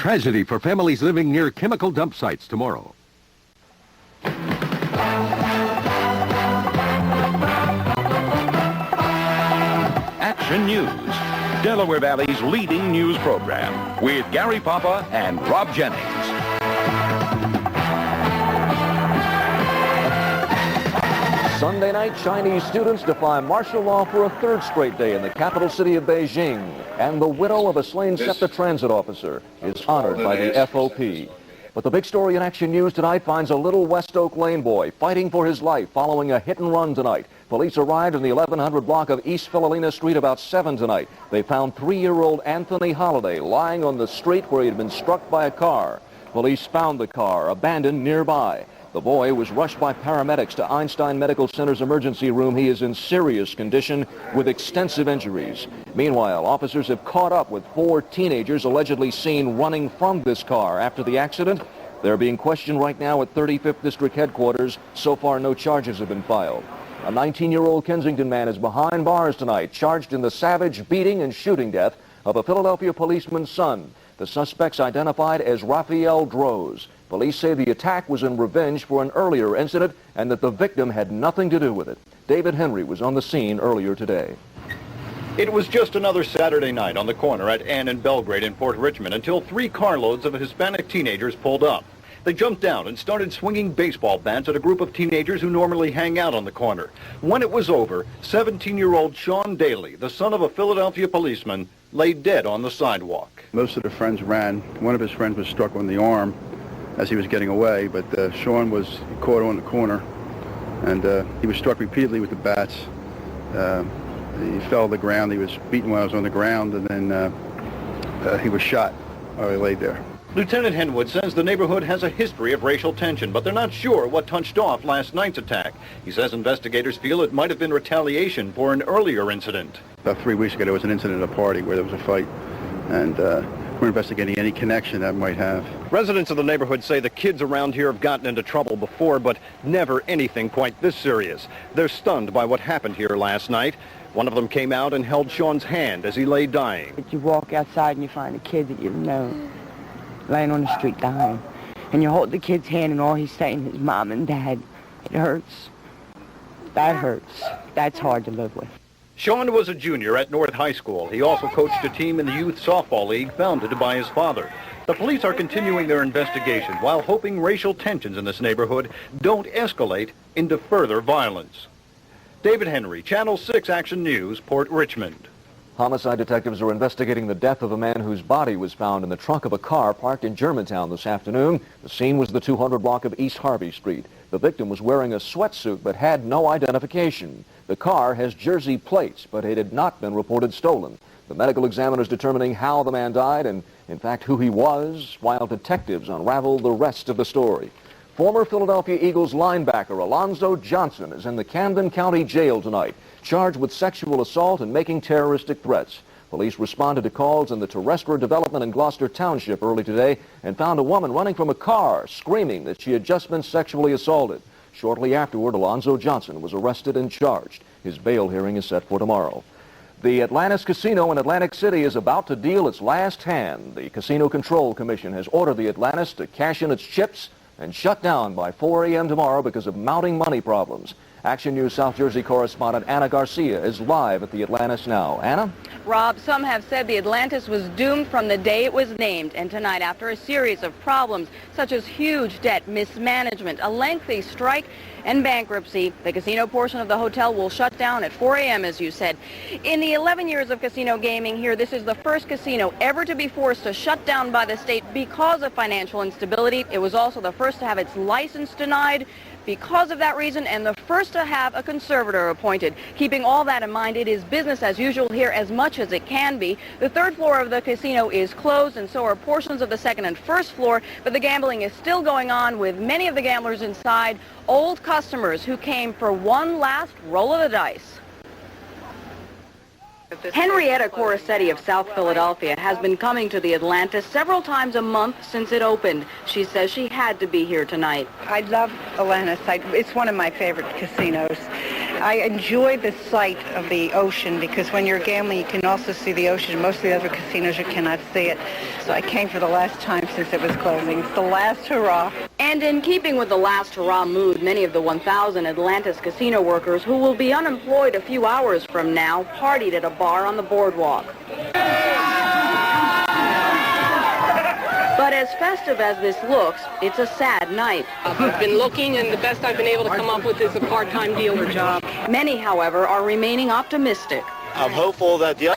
Tragedy for families living near chemical dump sites tomorrow. Action News, Delaware Valley's leading news program, with Gary Papa and Rob Jennings. Sunday night, Chinese students defy martial law for a third straight day in the capital city of Beijing. And the widow of a slain SEPTA transit officer is honored by the FOP. But the big story in Action News tonight finds a little West Oak Lane boy fighting for his life following a hit and run tonight. Police arrived in the 1100 block of East Philomena Street about 7 tonight. They found 3-year-old Anthony Holliday lying on the street where he had been struck by a car. Police found the car abandoned nearby. The boy was rushed by paramedics to Einstein Medical Center's emergency room. He is in serious condition with extensive injuries. Meanwhile, officers have caught up with 4 teenagers allegedly seen running from this car after the accident. They're being questioned right now at 35th District Headquarters. So far, no charges have been filed. A 19-year-old Kensington man is behind bars tonight, charged in the savage beating and shooting death of a Philadelphia policeman's son. The suspect's identified as Raphael Droz. Police say the attack was in revenge for an earlier incident and that the victim had nothing to do with it. David Henry was on the scene earlier today. It was just another Saturday night on the corner at Ann and Belgrade in Port Richmond until 3 carloads of Hispanic teenagers pulled up. They jumped out and started swinging baseball bats at a group of teenagers who normally hang out on the corner. When it was over, 17-year-old Sean Daly, the son of a Philadelphia policeman, lay dead on the sidewalk. Most of the friends ran. One of his friends was struck on the arm as he was getting away, but Sean was caught on the corner, and he was struck repeatedly with the bats. He fell to the ground. He was beaten while he was on the ground, and then he was shot while he laid there. Lieutenant Henwood says the neighborhood has a history of racial tension, but they're not sure what touched off last night's attack. He says investigators feel it might have been retaliation for an earlier incident. About 3 weeks ago, there was an incident at a party where there was a fight, and we're investigating any connection that might have. Residents of the neighborhood say the kids around here have gotten into trouble before, but never anything quite this serious. They're stunned by what happened here last night. One of them came out and held Sean's hand as he lay dying. You walk outside and you find a kid that you know laying on the street dying. And you hold the kid's hand and all he's saying is Mom and Dad. It hurts. That hurts. That's hard to live with. Sean was a junior at North High School. He also coached a team in the youth softball league founded by his father. The police are continuing their investigation while hoping racial tensions in this neighborhood don't escalate into further violence. David Henry, Channel 6 Action News, Port Richmond. Homicide detectives are investigating the death of a man whose body was found in the trunk of a car parked in Germantown this afternoon. The scene was the 200 block of East Harvey Street. The victim was wearing a sweatsuit but had no identification. The car has Jersey plates, but it had not been reported stolen. The medical examiner is determining how the man died and, in fact, who he was, while detectives unravel the rest of the story. Former Philadelphia Eagles linebacker Alonzo Johnson is in the Camden County Jail tonight, charged with sexual assault and making terroristic threats. Police responded to calls in the Terrestre development in Gloucester Township early today and found a woman running from a car, screaming that she had just been sexually assaulted. Shortly afterward, Alonzo Johnson was arrested and charged. His bail hearing is set for tomorrow. The Atlantis Casino in Atlantic City is about to deal its last hand. The Casino Control Commission has ordered the Atlantis to cash in its chips and shut down by 4 a.m. tomorrow because of mounting money problems. Action News South Jersey correspondent Anna Garcia is live at the Atlantis now. Anna? Rob, some have said the Atlantis was doomed from the day it was named. And tonight, after a series of problems such as huge debt, mismanagement, a lengthy strike, and bankruptcy, the casino portion of the hotel will shut down at 4 a.m., as you said. In the 11 years of casino gaming here, this is the first casino ever to be forced to shut down by the state because of financial instability. It was also the first to have its license denied because of that reason, and the first to have a conservator appointed. Keeping all that in mind, it is business as usual here as much as it can be. The third floor of the casino is closed, and so are portions of the second and first floor, but the gambling is still going on with many of the gamblers inside old customers who came for one last roll of the dice. Henrietta Coracetti of South Philadelphia has been coming to the Atlantis several times a month since it opened. She says she had to be here tonight. I love Atlantis. It's one of my favorite casinos. I enjoy the sight of the ocean because when you're gambling, you can also see the ocean. Most of the other casinos, you cannot see it. So I came for the last time since it was closing. It's the last hurrah. And in keeping with the last hurrah mood, many of the 1,000 Atlantis Casino workers who will be unemployed a few hours from now partied at a bar on the boardwalk. But as festive as this looks, it's a sad night. I've been looking, and the best I've been able to come up with is a part-time dealer job. Many, however, are remaining optimistic. I'm hopeful that the